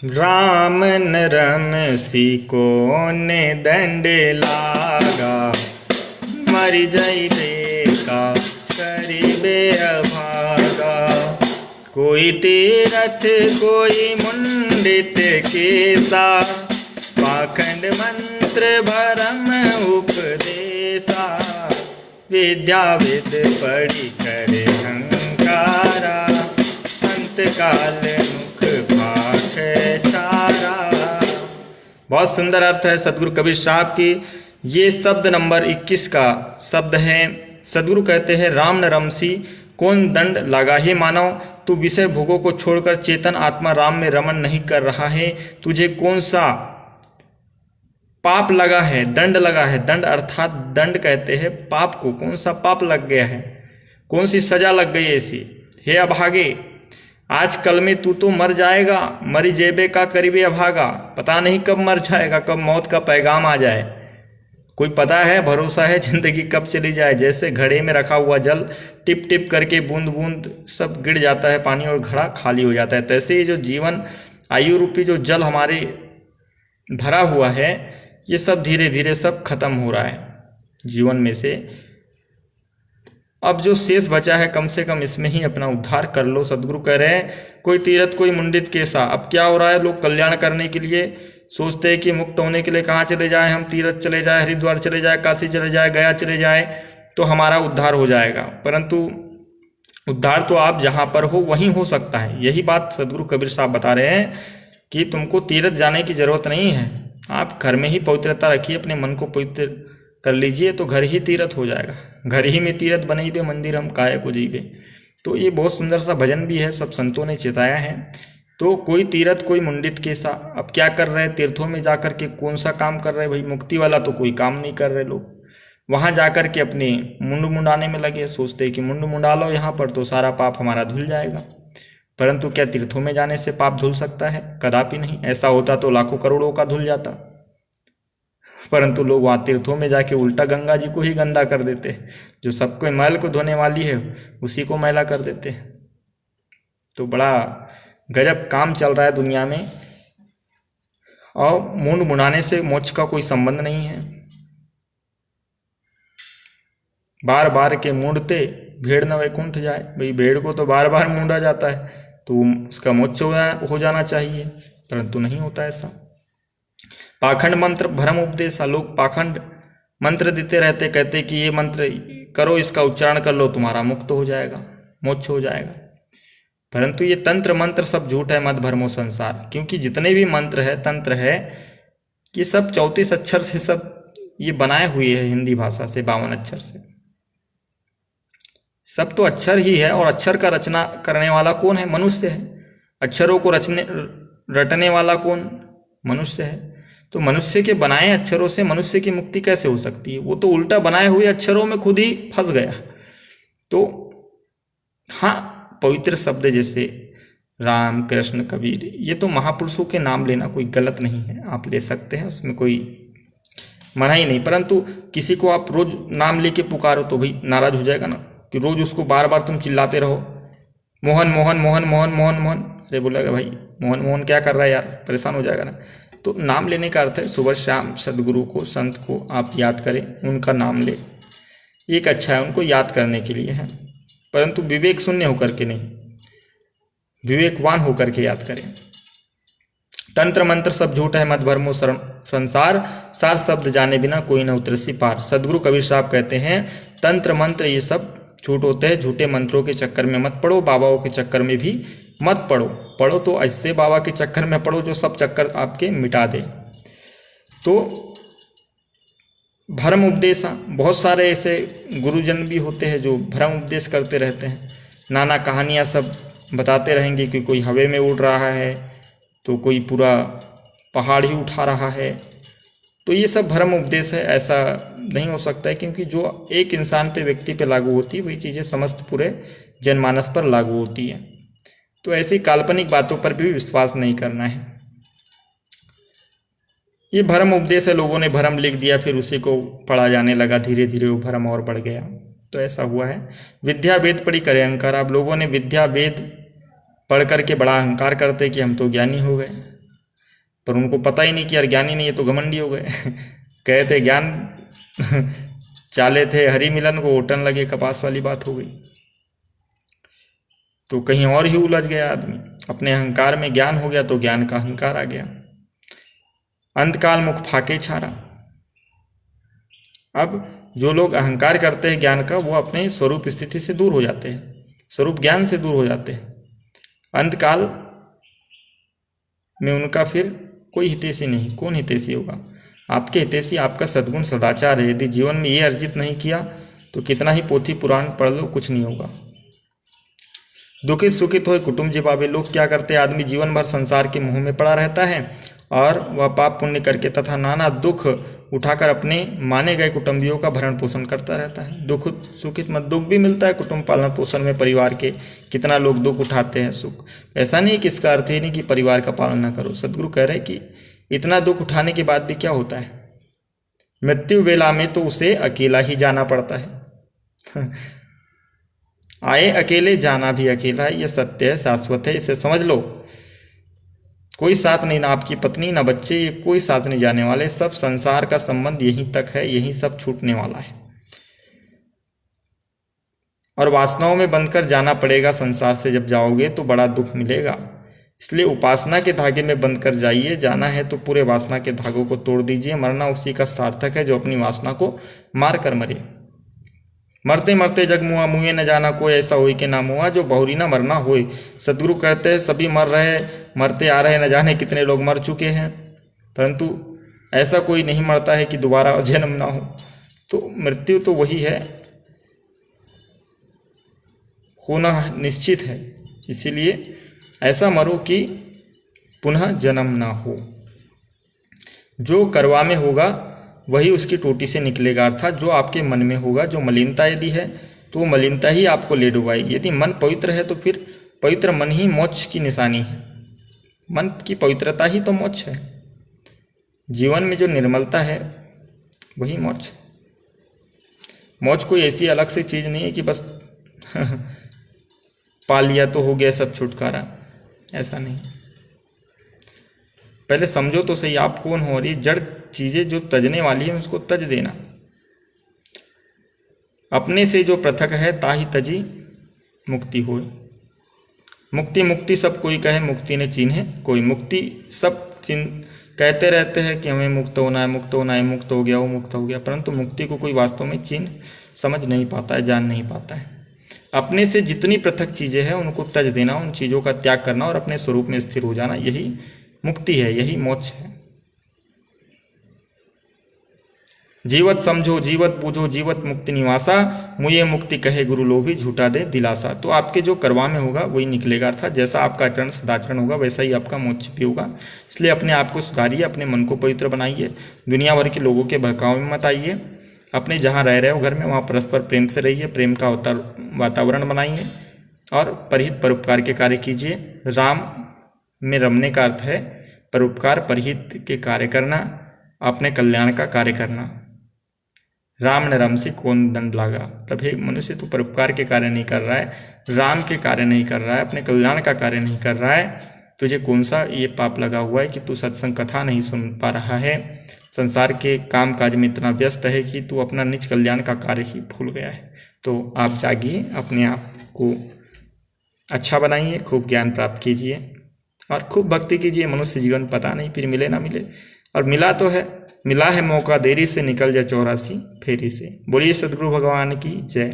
राम नरम सी को ने दंड लागा, मर जाई देखा करीबे अभागा। कोई तीरथ कोई मुंडित केसा, पाखंड मंत्र भरम उपदेसा। विद्या विद पढ़ी करे हंकारा, अंत काल मुख पाठ चारा। बहुत सुंदर अर्थ है सदगुरु कबीर साहब की। ये शब्द नंबर 21 का शब्द है। सदगुरु कहते हैं, राम न रमसी कौन दंड लगा है मानव, तू विषय भोगों को छोड़कर चेतन आत्मा राम में रमण नहीं कर रहा है। तुझे कौन सा पाप लगा है, दंड लगा है। दंड अर्थात दंड कहते हैं पाप को। कौन सा पाप लग गया है, कौन सी सजा लग गई ऐसी। हे अभागे, आज कल में तू तो मर जाएगा। मरी जेबे का करीबे अभागा, पता नहीं कब मर जाएगा, कब मौत का पैगाम आ जाए। कोई पता है, भरोसा है जिंदगी कब चली जाए। जैसे घड़े में रखा हुआ जल टिप टिप करके बूंद बूंद सब गिर जाता है पानी और घड़ा खाली हो जाता है, तैसे ही जो जीवन आयु रूपी जो जल हमारे भरा हुआ है, ये सब धीरे धीरे सब खत्म हो रहा है जीवन में से। अब जो शेष बचा है कम से कम इसमें ही अपना उद्धार कर लो। सदगुरु कह रहे हैं, कोई तीरथ कोई मुंडित केसा। अब क्या हो रहा है, लोग कल्याण करने के लिए सोचते हैं कि मुक्त होने के लिए कहाँ चले जाएं हम, तीरथ चले जाए, हरिद्वार चले जाए, काशी चले जाए, गया चले जाए तो हमारा उद्धार हो जाएगा। परंतु उद्धार तो आप जहाँ पर हो वहीं हो सकता है। यही बात सदगुरु कबीर साहब बता रहे हैं कि तुमको तीरथ जाने की जरूरत नहीं है। आप घर में ही पवित्रता रखिए, अपने मन को पवित्र कर लीजिए तो घर ही तीरथ हो जाएगा। घर ही में तीरथ बनइबे मंदिर हम काहे को जीवे। तो ये बहुत सुंदर सा भजन भी है, सब संतों ने चेताया है। तो कोई तीरथ कोई मुंडित केसा। अब क्या कर रहे हैं, तीर्थों में जाकर के कौन सा काम कर रहे हैं भाई। मुक्ति वाला तो कोई काम नहीं कर रहे लोग। वहाँ जाकर के अपने मुंड मुंडाने में लगे, सोचते हैं कि मुंड मुंडा लो यहाँ पर तो सारा पाप हमारा धुल जाएगा। परंतु क्या तीर्थों में जाने से पाप धुल सकता है? कदापि नहीं। ऐसा होता तो लाखों करोड़ों का धुल जाता। परंतु लोग वहाँ तीर्थों में जाके उल्टा गंगा जी को ही गंदा कर देते हैं। जो सबको मैल को धोने वाली है उसी को मैला कर देते हैं। तो बड़ा गजब काम चल रहा है दुनिया में। और मुंड मुंडाने से मोक्ष का कोई संबंध नहीं है। बार बार के मूंडते भेड़ न वैकुंठ जाए। भाई भेड़ को तो बार बार मूंडा जाता है तो उसका मोक्ष हो जाना चाहिए, परंतु नहीं होता ऐसा। पाखंड मंत्र भ्रम उपदेश। लोग पाखंड मंत्र देते रहते, कहते कि ये मंत्र करो, इसका उच्चारण कर लो, तुम्हारा मुक्त हो जाएगा, मोक्ष हो जाएगा। परंतु ये तंत्र मंत्र सब झूठ है, मत भरमो संसार। क्योंकि जितने भी मंत्र है, तंत्र है, ये सब 34 अक्षर से सब ये बनाए हुए है, हिंदी भाषा से 52 अक्षर से। सब तो अक्षर ही है, और अक्षर का रचना करने वाला कौन है? मनुष्य है। अक्षरों को रटने वाला कौन? मनुष्य है। तो मनुष्य के बनाए अक्षरों से मनुष्य की मुक्ति कैसे हो सकती है? वो तो उल्टा बनाए हुए अक्षरों में खुद ही फंस गया। तो हाँ, पवित्र शब्द जैसे राम, कृष्ण, कबीर, ये तो महापुरुषों के नाम लेना कोई गलत नहीं है, आप ले सकते हैं, उसमें कोई मना ही नहीं। परंतु किसी को आप रोज नाम लेके पुकारो तो भाई नाराज हो जाएगा ना, कि रोज उसको बार बार तुम चिल्लाते रहो, मोहन मोहन मोहन मोहन मोहन मोहन। अरे बोलेगा भाई मोहन मोहन क्या कर रहा है यार, परेशान हो जाएगा ना। तो नाम लेने का अर्थ है सुबह शाम सदगुरु को, संत को आप याद करें, उनका नाम ले, एक अच्छा है, उनको याद करने के लिए है। परंतु विवेक शून्य होकर के नहीं, विवेकवान होकर के याद करें। तंत्र मंत्र सब झूठ है, मत भरमो संसार। सार शब्द जाने बिना कोई न उतरसी पार। सदगुरु कबीर साहब कहते हैं, तंत्र मंत्र ये सब झूठ होते हैं। झूठे मंत्रों के चक्कर में मत पड़ो, बाबाओं के चक्कर में भी मत पड़ो। पढ़ो तो ऐसे बाबा के चक्कर में पढ़ो जो सब चक्कर आपके मिटा दे। तो भ्रम उपदेश, बहुत सारे ऐसे गुरुजन भी होते हैं जो भ्रम उपदेश करते रहते हैं, नाना कहानियाँ सब बताते रहेंगे कि कोई हवा में उड़ रहा है तो कोई पूरा पहाड़ ही उठा रहा है। तो ये सब भ्रम उपदेश है, ऐसा नहीं हो सकता है। क्योंकि जो एक इंसान पे, व्यक्ति पे लागू होती है, वही चीज़ें समस्त पूरे जनमानस पर लागू होती है। तो ऐसी काल्पनिक बातों पर भी विश्वास नहीं करना है। ये भ्रम उपदेश है, लोगों ने भ्रम लिख दिया, फिर उसी को पढ़ा जाने लगा, धीरे धीरे वो भ्रम और बढ़ गया। तो ऐसा हुआ है। विद्या वेद पढ़ी करे अहंकार। आप लोगों ने विद्या वेद पढ़ करके बड़ा अहंकार करते कि हम तो ज्ञानी हो गए। पर उनको पता ही नहीं कि यार ज्ञानी नहीं है तो घमंडी हो गए। कहे थे ज्ञान चाले थे हरि मिलन को, ओटन लगे कपास वाली बात हो गई। तो कहीं और ही उलझ गया आदमी, अपने अहंकार में ज्ञान हो गया तो ज्ञान का अहंकार आ गया। अंतकाल मुख फाके छारा। अब जो लोग अहंकार करते हैं ज्ञान का, वो अपने स्वरूप स्थिति से दूर हो जाते हैं, स्वरूप ज्ञान से दूर हो जाते हैं। अंतकाल में उनका फिर कोई हितैषी नहीं। कौन हितैषी होगा? आपके हितैषी आपका सद्गुण सदाचार है। यदि जीवन में ये अर्जित नहीं किया तो कितना ही पोथी पुराण पढ़ लो, कुछ नहीं होगा। दुखित सुखित हो कुटुंब जिबावे। लोग क्या करते हैं, आदमी जीवन भर संसार के मुंह में पड़ा रहता है और वह पाप पुण्य करके तथा नाना दुख उठाकर अपने माने गए कुटुंबियों का भरण पोषण करता रहता है। दुख सुखित मत, दुख भी मिलता है कुटुंब पालन पोषण में, परिवार के कितना लोग दुख उठाते हैं, सुख। ऐसा नहीं कि इसका अर्थ ही नहीं कि परिवार का पालन ना करो। सदगुरु कह रहे हैं कि इतना दुख उठाने के बाद भी क्या होता है, मृत्यु वेला में तो उसे अकेला ही जाना पड़ता है। आए अकेले, जाना भी अकेला है। यह सत्य है, शाश्वत है, इसे समझ लो। कोई साथ नहीं, ना आपकी पत्नी ना बच्चे, ये कोई साथ नहीं जाने वाले। सब संसार का संबंध यहीं तक है, यहीं सब छूटने वाला है और वासनाओं में बंधकर जाना पड़ेगा। संसार से जब जाओगे तो बड़ा दुख मिलेगा। इसलिए उपासना के धागे में बंध कर जाइए। जाना है तो पूरे वासना के धागों को तोड़ दीजिए। मरना उसी का सार्थक है जो अपनी वासना को मार कर मरे। मरते मरते जग मुआ, मुए न जाना कोई, ऐसा होई के नाम हुआ जो बहुरी न मरना होए। सदगुरु कहते हैं सभी मर रहे, मरते आ रहे, न जाने कितने लोग मर चुके हैं, परंतु ऐसा कोई नहीं मरता है कि दोबारा जन्म ना हो। तो मृत्यु तो वही है, होना निश्चित है। इसीलिए ऐसा मरो कि पुनः जन्म ना हो। जो करवा में होगा वही उसकी टोटी से निकलेगा। अर्थात जो आपके मन में होगा, जो मलिनता यदि है तो वो मलिनता ही आपको ले डुबाएगी। यदि मन पवित्र है तो फिर पवित्र मन ही मोक्ष की निशानी है। मन की पवित्रता ही तो मोक्ष है। जीवन में जो निर्मलता है वही मोक्ष है। मोक्ष कोई ऐसी अलग से चीज़ नहीं है कि बस पा लिया तो हो गया सब छुटकारा, ऐसा नहीं। पहले समझो तो सही आप कौन हो, और ये जड़ चीज़ें जो तजने वाली है उसको तज देना। अपने से जो पृथक है ताही तजी मुक्ति होए। मुक्ति मुक्ति सब कोई कहे, मुक्ति ने चिन्हे कोई। मुक्ति सब कहते रहते हैं कि हमें मुक्त होना है, मुक्त होना है, मुक्त हो गया, वो मुक्त हो गया, परंतु मुक्ति को कोई वास्तव में चिन्ह समझ नहीं पाता है, जान नहीं पाता है। अपने से जितनी पृथक चीज़ें हैं उनको तज देना, उन चीज़ों का त्याग करना और अपने स्वरूप में स्थिर हो जाना, यही मुक्ति है, यही मोक्ष है। जीवत समझो जीवत बूझो जीवत मुक्ति निवासा, मुझे मुक्ति कहे गुरु लोभी झूठा दे दिलासा। तो आपके जो करवा में होगा वही निकलेगा। अर्थात जैसा आपका आचरण सदाचरण होगा वैसा ही आपका मोक्ष भी होगा। इसलिए अपने आप को सुधारिए, अपने मन को पवित्र बनाइए, दुनिया भर के लोगों के बहकाव में मत आइए। अपने जहाँ रह रहे हो घर में वहाँ परस्पर प्रेम से रहिए, प्रेम का वातावरण बनाइए और परहित परोपकार के कार्य कीजिए। राम में रमने का अर्थ है परोपकार, परहित के कार्य करना, अपने कल्याण का कार्य करना। राम न रम से कौन दंड लागा। मतलब हे मनुष्य, तू परोपकार के कार्य नहीं कर रहा है, राम के कार्य नहीं कर रहा है, अपने कल्याण का कार्य नहीं कर रहा है, तुझे कौन सा ये पाप लगा हुआ है कि तू सत्संग कथा नहीं सुन पा रहा है, संसार के काम काज में इतना व्यस्त है कि तू अपना निज कल्याण का कार्य ही भूल गया है। तो आप जागिए, अपने आप को अच्छा बनाइए, खूब ज्ञान प्राप्त कीजिए और खूब भक्ति कीजिए। मनुष्य जीवन पता नहीं फिर मिले ना मिले, और मिला तो है, मिला है मौका, देरी से निकल जाए 84 फेरी से। बोलिए सदगुरु भगवान की जय।